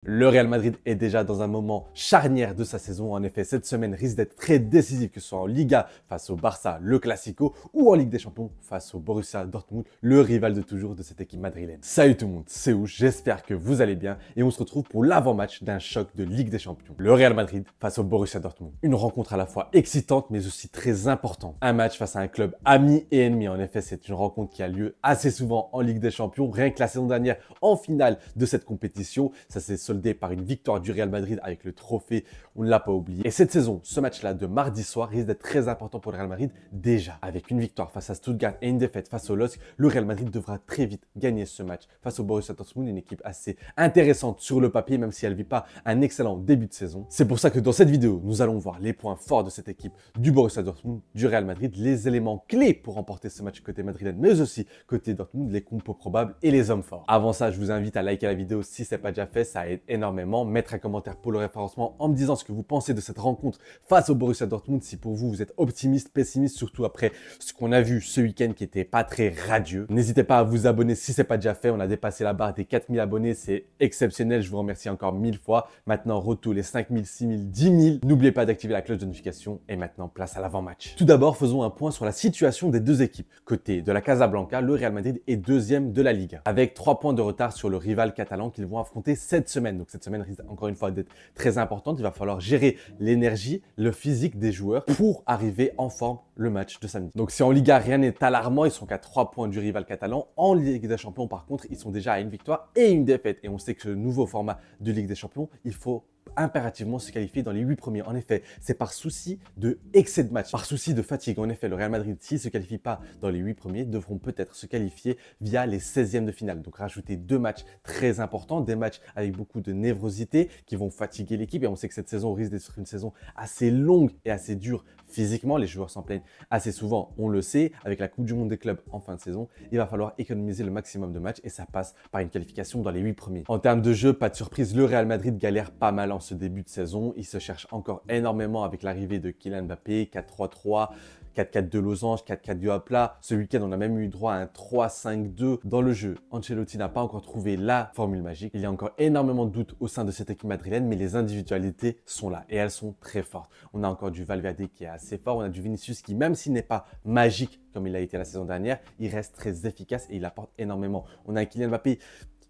Le Real Madrid est déjà dans un moment charnière de sa saison. En effet, cette semaine risque d'être très décisive, que ce soit en Liga face au Barça, le Classico, ou en Ligue des Champions face au Borussia Dortmund, le rival de toujours de cette équipe madrilène. Salut tout le monde, c'est Oush, j'espère que vous allez bien et on se retrouve pour l'avant-match d'un choc de Ligue des Champions. Le Real Madrid face au Borussia Dortmund. Une rencontre à la fois excitante mais aussi très importante. Un match face à un club ami et ennemi. En effet, c'est une rencontre qui a lieu assez souvent en Ligue des Champions. Rien que la saison dernière, en finale de cette compétition, ça s'est soldé par une victoire du Real Madrid avec le trophée, on ne l'a pas oublié. Et cette saison, ce match-là de mardi soir risque d'être très important pour le Real Madrid déjà. Avec une victoire face à Stuttgart et une défaite face au LOSC, le Real Madrid devra très vite gagner ce match face au Borussia Dortmund, une équipe assez intéressante sur le papier, même si elle ne vit pas un excellent début de saison. C'est pour ça que dans cette vidéo, nous allons voir les points forts de cette équipe du Borussia Dortmund, du Real Madrid, les éléments clés pour remporter ce match côté madrilène, mais aussi côté Dortmund, les compos probables et les hommes forts. Avant ça, je vous invite à liker la vidéo si ce n'est pas déjà fait, ça aide énormément. Mettre un commentaire pour le référencement en me disant ce que vous pensez de cette rencontre face au Borussia Dortmund, si pour vous, vous êtes optimiste, pessimiste, surtout après ce qu'on a vu ce week-end qui était pas très radieux. N'hésitez pas à vous abonner si ce n'est pas déjà fait, on a dépassé la barre des 4000 abonnés, c'est exceptionnel, je vous remercie encore 1000 fois. Maintenant, retour les 5000, 6000, 10 000. N'oubliez pas d'activer la cloche de notification et maintenant, place à l'avant-match. Tout d'abord, faisons un point sur la situation des deux équipes. Côté de la Casablanca, le Real Madrid est deuxième de la Liga, avec 3 points de retard sur le rival catalan qu'ils vont affronter cette semaine. Donc cette semaine risque encore une fois d'être très importante. Il va falloir gérer l'énergie, le physique des joueurs pour arriver en forme le match de samedi. Donc si en Liga, rien n'est alarmant, ils sont qu'à 3 points du rival catalan. En Ligue des Champions, par contre, ils sont déjà à une victoire et une défaite. Et on sait que ce nouveau format de Ligue des Champions, il faut impérativement se qualifier dans les 8 premiers. En effet, c'est par souci de excès de match, par souci de fatigue. En effet, le Real Madrid, s'il ne se qualifie pas dans les 8 premiers, devront peut-être se qualifier via les 16e de finale. Donc rajouter 2 matchs très importants, des matchs avec beaucoup de névrosité qui vont fatiguer l'équipe. Et on sait que cette saison risque d'être une saison assez longue et assez dure physiquement. Les joueurs s'en plaignent assez souvent, on le sait. Avec la Coupe du Monde des clubs en fin de saison, il va falloir économiser le maximum de matchs et ça passe par une qualification dans les 8 premiers. En termes de jeu, pas de surprise, le Real Madrid galère pas mal en ce début de saison. Il se cherche encore énormément avec l'arrivée de Kylian Mbappé, 4-3-3, 4-4 de losange, 4-4 du à plat. Ce week-end, on a même eu droit à un 3-5-2 dans le jeu. Ancelotti n'a pas encore trouvé la formule magique. Il y a encore énormément de doutes au sein de cette équipe madrilène, mais les individualités sont là et elles sont très fortes. On a encore du Valverde qui est assez fort. On a du Vinicius qui, même s'il n'est pas magique comme il a été la saison dernière, il reste très efficace et il apporte énormément. On a un Kylian Mbappé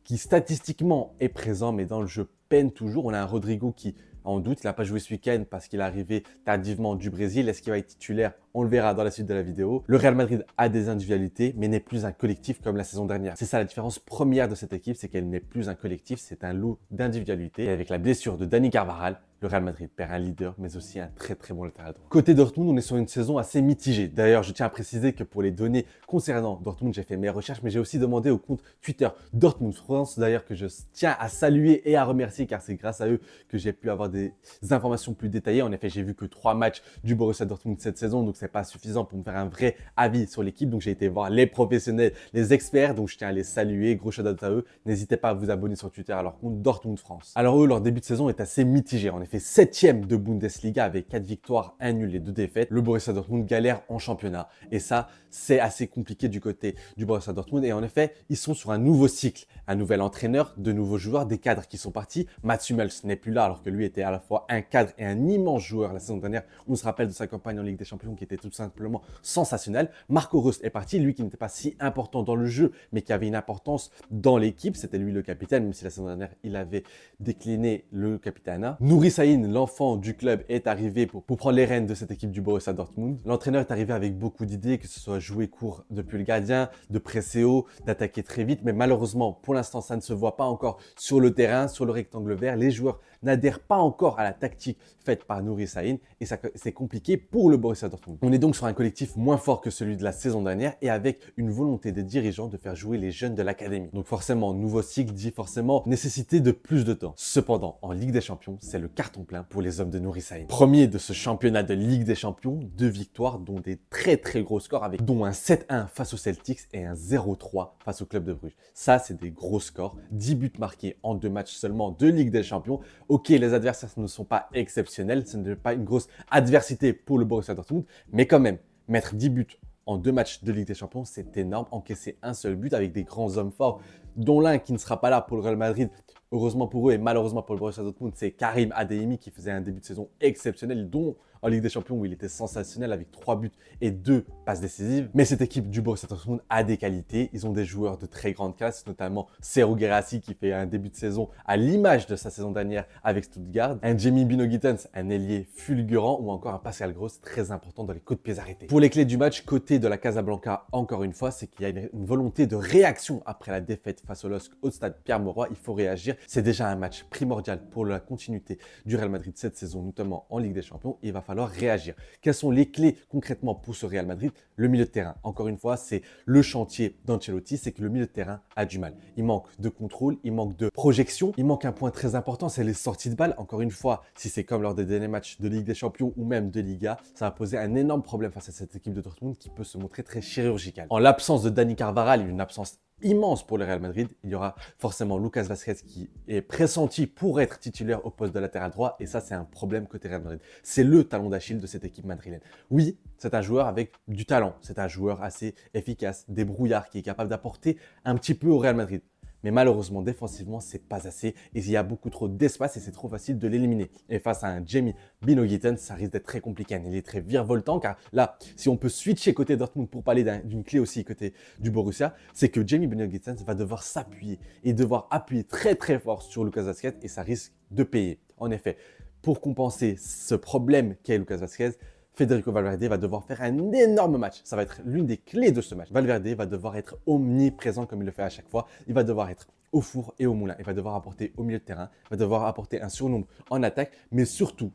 qui statistiquement est présent, mais dans le jeu peine toujours. On a un Rodrigo qui en doute, il n'a pas joué ce week-end parce qu'il est arrivé tardivement du Brésil. Est-ce qu'il va être titulaire? On le verra dans la suite de la vidéo. Le Real Madrid a des individualités, mais n'est plus un collectif comme la saison dernière. C'est ça la différence première de cette équipe, c'est qu'elle n'est plus un collectif, c'est un lot d'individualités. Et avec la blessure de Dani Carvajal, le Real Madrid perd un leader, mais aussi un très très bon latéral droit. Côté Dortmund, on est sur une saison assez mitigée. D'ailleurs, je tiens à préciser que pour les données concernant Dortmund, j'ai fait mes recherches, mais j'ai aussi demandé au compte Twitter Dortmund France, d'ailleurs que je tiens à saluer et à remercier, car c'est grâce à eux que j'ai pu avoir des informations plus détaillées. En effet, j'ai vu que 3 matchs du Borussia Dortmund cette saison, donc c'est pas suffisant pour me faire un vrai avis sur l'équipe. Donc j'ai été voir les professionnels, les experts, donc je tiens à les saluer. Gros shout-out à eux. N'hésitez pas à vous abonner sur Twitter à leur compte Dortmund France. Alors eux, leur début de saison est assez mitigé. En effet, 7e de Bundesliga avec 4 victoires, 1 nul et 2 défaites. Le Borussia Dortmund galère en championnat. Et ça, c'est assez compliqué du côté du Borussia Dortmund. Et en effet, ils sont sur un nouveau cycle. Un nouvel entraîneur, de nouveaux joueurs, des cadres qui sont partis. Mats Hummels n'est plus là alors que lui était à la fois un cadre et un immense joueur la saison dernière. On se rappelle de sa campagne en Ligue des Champions qui était tout simplement sensationnelle. Marco Reus est parti, lui qui n'était pas si important dans le jeu, mais qui avait une importance dans l'équipe. C'était lui le capitaine, même si la saison dernière, il avait décliné le capitana. Nouri Sahin, l'enfant du club, est arrivé pour prendre les rênes de cette équipe du Borussia Dortmund. L'entraîneur est arrivé avec beaucoup d'idées, que ce soit jouer court depuis le gardien, de presser haut, d'attaquer très vite, mais malheureusement, pour l'instant, ça ne se voit pas encore sur le terrain, sur le rectangle vert. Les joueurs n'adhèrent pas encore à la tactique faite par Nouri Sahin et c'est compliqué pour le Borussia Dortmund. On est donc sur un collectif moins fort que celui de la saison dernière et avec une volonté des dirigeants de faire jouer les jeunes de l'académie. Donc forcément, nouveau cycle dit forcément nécessité de plus de temps. Cependant, en Ligue des Champions, c'est le carton plein pour les hommes de Nouri Sahin. Premier de ce championnat de Ligue des Champions, 2 victoires dont des très très gros scores, avec dont un 7-1 face aux Celtics et un 0-3 face au Club de Bruges. Ça, c'est des gros scores. 10 buts marqués en 2 matchs seulement de Ligue des Champions. Ok, les adversaires ne sont pas exceptionnels, ce n'est pas une grosse adversité pour le Borussia Dortmund, mais quand même, mettre 10 buts en 2 matchs de Ligue des Champions, c'est énorme. Encaisser un seul but avec des grands hommes forts, dont l'un qui ne sera pas là pour le Real Madrid, heureusement pour eux et malheureusement pour le Borussia Dortmund, c'est Karim Adeyemi qui faisait un début de saison exceptionnel, dont en Ligue des Champions où il était sensationnel avec 3 buts et 2 passes décisives. Mais cette équipe du Borussia Dortmund a des qualités. Ils ont des joueurs de très grande classe, notamment Serhou Guirassy qui fait un début de saison à l'image de sa saison dernière avec Stuttgart, un Jamie Bino Gittens, un ailier fulgurant ou encore un Pascal Gross très important dans les coups de pied arrêtés. Pour les clés du match, côté de la Casablanca, encore une fois, c'est qu'il y a une volonté de réaction après la défaite face au LOSC au stade Pierre-Mauroy. Il faut réagir. C'est déjà un match primordial pour la continuité du Real Madrid cette saison, notamment en Ligue des Champions. Il va falloir réagir. Quelles sont les clés concrètement pour ce Real Madrid? Le milieu de terrain. Encore une fois, c'est le chantier d'Ancelotti, c'est que le milieu de terrain a du mal. Il manque de contrôle, il manque de projection, il manque un point très important, c'est les sorties de balles. Encore une fois, si c'est comme lors des derniers matchs de Ligue des Champions ou même de Liga, ça va poser un énorme problème face à cette équipe de Dortmund qui peut se montrer très chirurgicale. En l'absence de Dani Carvajal, une absence immense pour le Real Madrid. Il y aura forcément Lucas Vázquez qui est pressenti pour être titulaire au poste de latéral droit et ça c'est un problème côté Real Madrid. C'est le talon d'Achille de cette équipe madrilène. Oui, c'est un joueur avec du talent, c'est un joueur assez efficace, débrouillard qui est capable d'apporter un petit peu au Real Madrid. Mais malheureusement, défensivement, c'est pas assez et il y a beaucoup trop d'espace et c'est trop facile de l'éliminer. Et face à un Jamie Bino Gittens, ça risque d'être très compliqué. Il est très virevoltant car là, si on peut switcher côté Dortmund pour parler d'une clé aussi côté du Borussia, c'est que Jamie Bino Gittens va devoir s'appuyer et devoir appuyer très très fort sur Lucas Vázquez et ça risque de payer. En effet, pour compenser ce problème qu'est Lucas Vázquez, Federico Valverde va devoir faire un énorme match. Ça va être l'une des clés de ce match. Valverde va devoir être omniprésent comme il le fait à chaque fois. Il va devoir être au four et au moulin. Il va devoir apporter au milieu de terrain. Il va devoir apporter un surnombre en attaque. Mais surtout,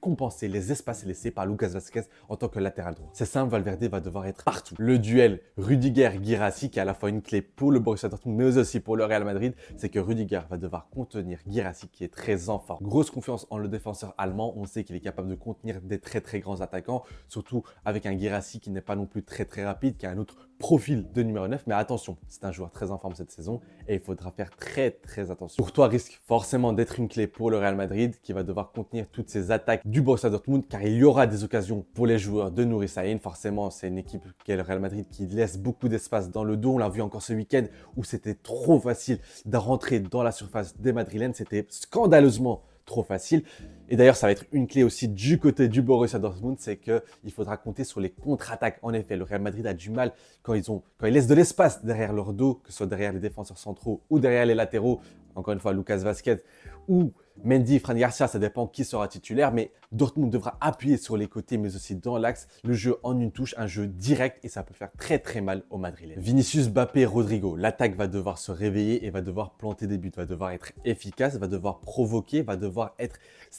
compenser les espaces laissés par Lucas Vázquez en tant que latéral droit. C'est simple, Valverde va devoir être partout. Le duel Rudiger-Guirassy, qui est à la fois une clé pour le Borussia Dortmund, mais aussi pour le Real Madrid, c'est que Rudiger va devoir contenir Guirassy, qui est très en forme. Grosse confiance en le défenseur allemand. On sait qu'il est capable de contenir des très très grands attaquants, surtout avec un Guirassy qui n'est pas non plus très très rapide, qui a un autre profil de numéro 9. Mais attention, c'est un joueur très en forme cette saison et il faudra faire très très attention. Courtois risque forcément d'être une clé pour le Real Madrid, qui va devoir contenir toutes ces attaques du Borussia Dortmund car il y aura des occasions pour les joueurs de Nuri Sahin. Forcément, c'est une équipe qui est le Real Madrid qui laisse beaucoup d'espace dans le dos. On l'a vu encore ce week-end où c'était trop facile de rentrer dans la surface des Madrilènes. C'était scandaleusement trop facile. Et d'ailleurs, ça va être une clé aussi du côté du Borussia Dortmund, c'est qu'il faudra compter sur les contre-attaques. En effet, le Real Madrid a du mal quand ils laissent de l'espace derrière leur dos, que ce soit derrière les défenseurs centraux ou derrière les latéraux. Encore une fois, Lucas Vázquez ou Mendy, Fran Garcia, ça dépend qui sera titulaire, mais Dortmund devra appuyer sur les côtés, mais aussi dans l'axe, le jeu en une touche, un jeu direct, et ça peut faire très très mal aux Madrilènes. Vinicius, Mbappé, Rodrigo, l'attaque va devoir se réveiller et va devoir planter des buts, va devoir être efficace, va devoir provoquer, va devoir être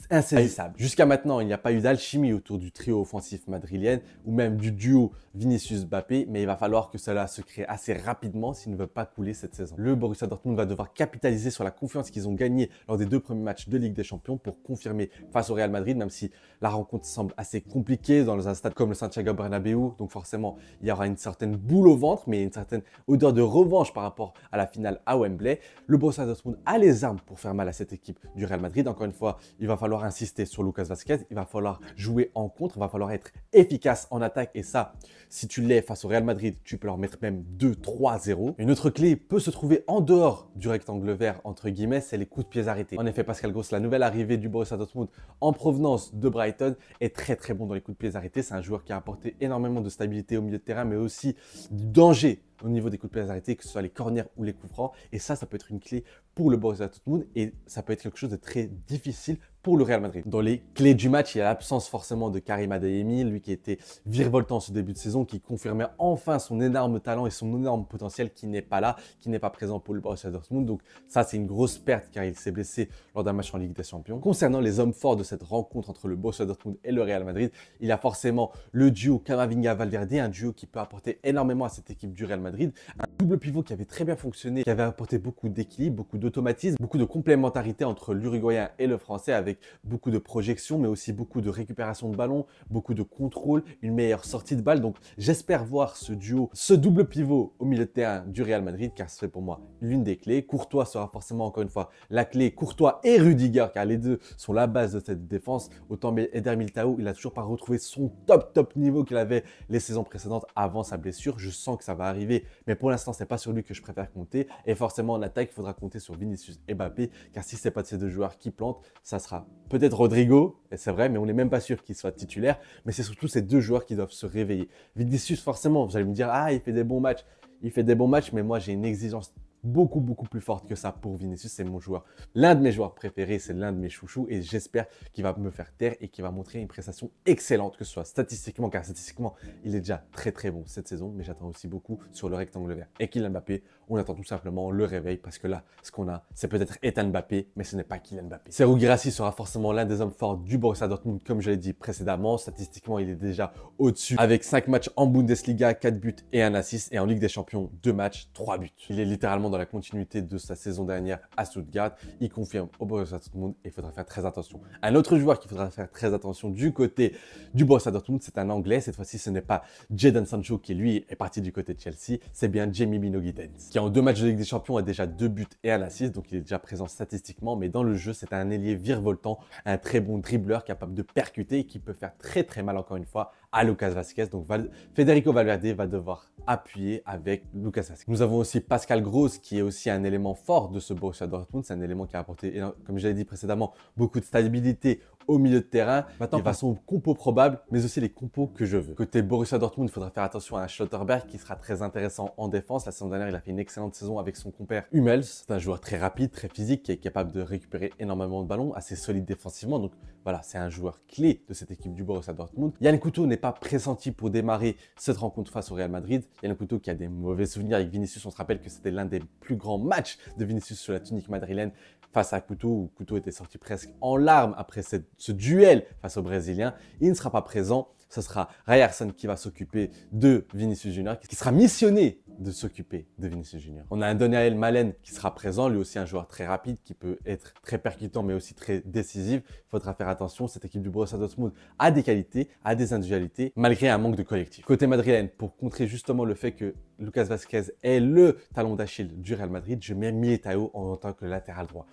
insaisissable. Jusqu'à maintenant, il n'y a pas eu d'alchimie autour du trio offensif madrilène ou même du duo Vinicius-Mbappé, mais il va falloir que cela se crée assez rapidement s'il ne veut pas couler cette saison. Le Borussia Dortmund va devoir capitaliser sur la confiance qu'ils ont gagnée lors des 2 premiers matchs de Ligue des Champions pour confirmer face au Real Madrid, même si la rencontre semble assez compliquée dans un stade comme le Santiago Bernabéu. Donc forcément, il y aura une certaine boule au ventre, mais une certaine odeur de revanche par rapport à la finale à Wembley. Le Borussia Dortmund a les armes pour faire mal à cette équipe du Real Madrid. Encore une fois, il va falloir insister sur Lucas Vázquez, il va falloir jouer en contre, il va falloir être efficace en attaque. Et ça, si tu l'es face au Real Madrid, tu peux leur mettre même 2-3-0. Une autre clé peut se trouver en dehors du rectangle vert, entre guillemets, c'est les coups de pied arrêtés. En effet, Pascal Gross, la nouvelle arrivée du Borussia Dortmund en provenance de Brighton, est très très bon dans les coups de pied arrêtés. C'est un joueur qui a apporté énormément de stabilité au milieu de terrain, mais aussi du danger au niveau des coups de pied arrêtés, que ce soit les corners ou les coups francs. Et ça peut être une clé pour le Borussia Dortmund et ça peut être quelque chose de très difficile pour le Real Madrid. Dans les clés du match, il y a l'absence forcément de Karim Adeyemi, lui qui était virevoltant ce début de saison, qui confirmait enfin son énorme talent et son énorme potentiel, qui n'est pas là, qui n'est pas présent pour le Borussia Dortmund. Donc ça, c'est une grosse perte car il s'est blessé lors d'un match en Ligue des Champions. Concernant les hommes forts de cette rencontre entre le Borussia Dortmund et le Real Madrid, il y a forcément le duo Camavinga-Valverde, un duo qui peut apporter énormément à cette équipe du Real Madrid. Un double pivot qui avait très bien fonctionné, qui avait apporté beaucoup d'équilibre, beaucoup d'automatisme, beaucoup de complémentarité entre l'Uruguayen et le Français, avec beaucoup de projection, mais aussi beaucoup de récupération de ballon, beaucoup de contrôle, une meilleure sortie de balle. Donc j'espère voir ce duo, ce double pivot au milieu de terrain du Real Madrid, car ce serait pour moi l'une des clés. Courtois sera forcément encore une fois la clé, Courtois et Rudiger, car les deux sont la base de cette défense. Autant Eder Militao, il n'a toujours pas retrouvé son top niveau qu'il avait les saisons précédentes avant sa blessure. Je sens que ça va arriver arriver, mais pour l'instant, c'est pas sur lui que je préfère compter. Et forcément, en attaque, il faudra compter sur Vinicius et Mbappé, car si c'est pas de ces deux joueurs qui plantent, ça sera peut-être Rodrigo, et c'est vrai, mais on n'est même pas sûr qu'il soit titulaire. Mais c'est surtout ces deux joueurs qui doivent se réveiller. Vinicius, forcément, vous allez me dire, ah, il fait des bons matchs. Il fait des bons matchs, mais moi, j'ai une exigence beaucoup plus forte que ça pour Vinicius. C'est mon joueur, l'un de mes joueurs préférés, c'est l'un de mes chouchous et j'espère qu'il va me faire taire et qu'il va montrer une prestation excellente, que ce soit statistiquement, car statistiquement, il est déjà très bon cette saison, mais j'attends aussi beaucoup sur le rectangle vert. Et Kylian Mbappé, on attend tout simplement le réveil parce que là, ce qu'on a, c'est peut-être Ethan Mbappé, mais ce n'est pas Kylian Mbappé. Serhou Guirassy sera forcément l'un des hommes forts du Borussia Dortmund, comme je l'ai dit précédemment. Statistiquement, il est déjà au-dessus avec 5 matchs en Bundesliga, 4 buts et 1 assist, et en Ligue des Champions, 2 matchs, 3 buts. Il est littéralement dans la continuité de sa saison dernière à Stuttgart. Il confirme au Borussia Dortmund et il faudra faire très attention. Un autre joueur qu'il faudra faire très attention du côté du Borussia Dortmund, c'est un Anglais. Cette fois-ci, ce n'est pas Jadon Sancho qui, lui, est parti du côté de Chelsea. C'est bien Jamie Bino Gittens, qui en 2 matchs de Ligue des Champions a déjà 2 buts et 1 assist. Donc, il est déjà présent statistiquement. Mais dans le jeu, c'est un ailier virevoltant, un très bon dribbleur capable de percuter et qui peut faire très mal, encore une fois, à Lucas Vazquez. Donc, Federico Valverde va devoir appuyer avec Lucas Vazquez. Nous avons aussi Pascal Gross, qui est aussi un élément fort de ce Borussia Dortmund. C'est un élément qui a apporté, comme je l'ai dit précédemment, beaucoup de stabilité au milieu de terrain. Maintenant, passons aux compos probables, mais aussi les compos que je veux. Côté Borussia Dortmund, il faudra faire attention à un Schlotterberg qui sera très intéressant en défense. La saison dernière, il a fait une excellente saison avec son compère Hummels. C'est un joueur très rapide, très physique, qui est capable de récupérer énormément de ballons, assez solide défensivement. Donc voilà, c'est un joueur clé de cette équipe du Borussia Dortmund. Yann Couto n'est pas pressenti pour démarrer cette rencontre face au Real Madrid. Yann Couto qui a des mauvais souvenirs avec Vinicius. On se rappelle que c'était l'un des plus grands matchs de Vinicius sur la tunique madrilène face à Couto, où Couto était sorti presque en larmes après ce duel face aux Brésiliens. Il ne sera pas présent. Ce sera Ryerson qui va s'occuper de Vinicius Junior, qui sera missionné de s'occuper de Vinicius Junior. On a un Daniel Malen qui sera présent, lui aussi un joueur très rapide, qui peut être très percutant, mais aussi très décisif. Il faudra faire attention, cette équipe du Borussia Dortmund a des qualités, a des individualités, malgré un manque de collectif. Côté madrilène, pour contrer justement le fait que Lucas Vazquez est le talon d'Achille du Real Madrid, je mets Militao en tant que latéral droit.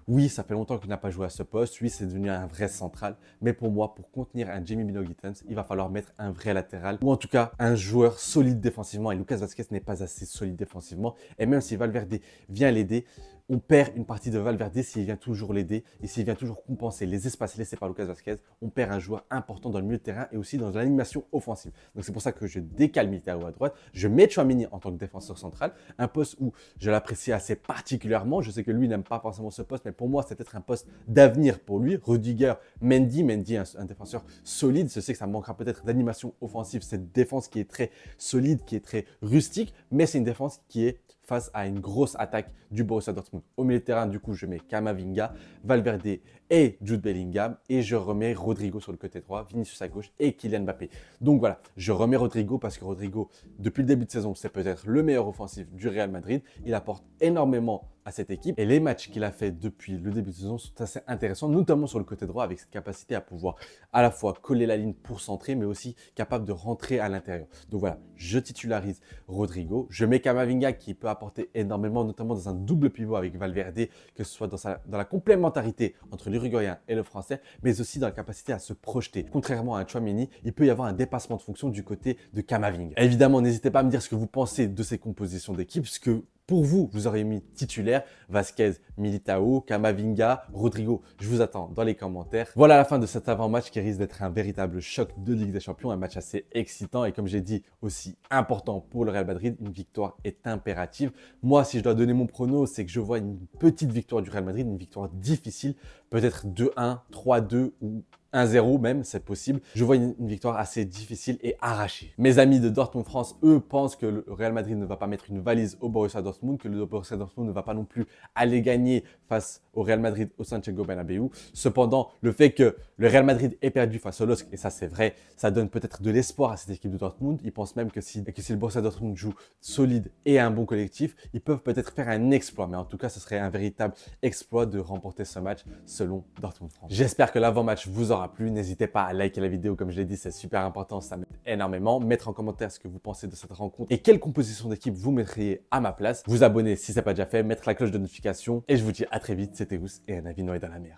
Oui, ça fait longtemps qu'il n'a pas joué à ce poste. Oui, c'est devenu un vrai central. Mais pour moi, pour contenir un Jamie Bino Gittens, il va falloir mettre un vrai latéral. Ou en tout cas, un joueur solide défensivement. Et Lucas Vazquez n'est pas assez solide défensivement. Et même si Valverde vient l'aider, on perd une partie de Valverde s'il vient toujours l'aider et s'il vient toujours compenser les espaces laissés par Lucas Vazquez. On perd un joueur important dans le milieu de terrain et aussi dans l'animation offensive. Donc c'est pour ça que je décale Militao à droite. Je mets Tchouaméni en tant que défenseur central, un poste où je l'apprécie assez particulièrement. Je sais que lui n'aime pas forcément ce poste, mais pour moi, c'est peut-être un poste d'avenir pour lui. Rudiger, Mendy, un défenseur solide. Je sais que ça manquera peut-être d'animation offensive, cette défense qui est très solide, qui est très rustique, mais c'est une défense qui est face à une grosse attaque du Borussia Dortmund. Au milieu de terrain, du coup, je mets Camavinga, Valverde et Jude Bellingham et je remets Rodrigo sur le côté droit, Vinicius à gauche et Kylian Mbappé. Donc voilà, je remets Rodrigo parce que Rodrigo, depuis le début de saison, c'est peut-être le meilleur offensif du Real Madrid. Il apporte énormément à cette équipe et les matchs qu'il a fait depuis le début de saison sont assez intéressants, notamment sur le côté droit avec cette capacité à pouvoir à la fois coller la ligne pour centrer, mais aussi capable de rentrer à l'intérieur. Donc voilà, je titularise Rodrigo, je mets Camavinga qui peut apporter énormément, notamment dans un double pivot avec Valverde, que ce soit dans la complémentarité entre l'Uruguayen et le Français, mais aussi dans la capacité à se projeter. Contrairement à un Tchouaméni, il peut y avoir un dépassement de fonction du côté de Camavinga. Évidemment, n'hésitez pas à me dire ce que vous pensez de ces compositions d'équipe, ce que pour vous, vous aurez mis titulaire, Vazquez, Militao, Camavinga, Rodrigo. Je vous attends dans les commentaires. Voilà la fin de cet avant-match qui risque d'être un véritable choc de Ligue des Champions, un match assez excitant et comme j'ai dit, aussi important pour le Real Madrid. Une victoire est impérative. Moi, si je dois donner mon prono, c'est que je vois une petite victoire du Real Madrid, une victoire difficile, peut-être 2-1, 3-2 ou 1-0 même, c'est possible. Je vois une victoire assez difficile et arrachée. Mes amis de Dortmund France, eux, pensent que le Real Madrid ne va pas mettre une valise au Borussia Dortmund, que le Borussia Dortmund ne va pas non plus aller gagner face au Real Madrid au Santiago Bernabéu. Cependant, le fait que le Real Madrid ait perdu face au LOSC, et ça c'est vrai, ça donne peut-être de l'espoir à cette équipe de Dortmund. Ils pensent même que si le Borussia Dortmund joue solide et un bon collectif, ils peuvent peut-être faire un exploit. Mais en tout cas, ce serait un véritable exploit de remporter ce match selon Dortmund France. J'espère que l'avant-match vous aura plu. N'hésitez pas à liker la vidéo, comme je l'ai dit, c'est super important, ça m'aide énormément. Mettre en commentaire ce que vous pensez de cette rencontre et quelle composition d'équipe vous mettriez à ma place. Vous abonner si ce n'est pas déjà fait, mettre la cloche de notification et je vous dis à très vite, c'était Ous et un avis noyé dans la mer.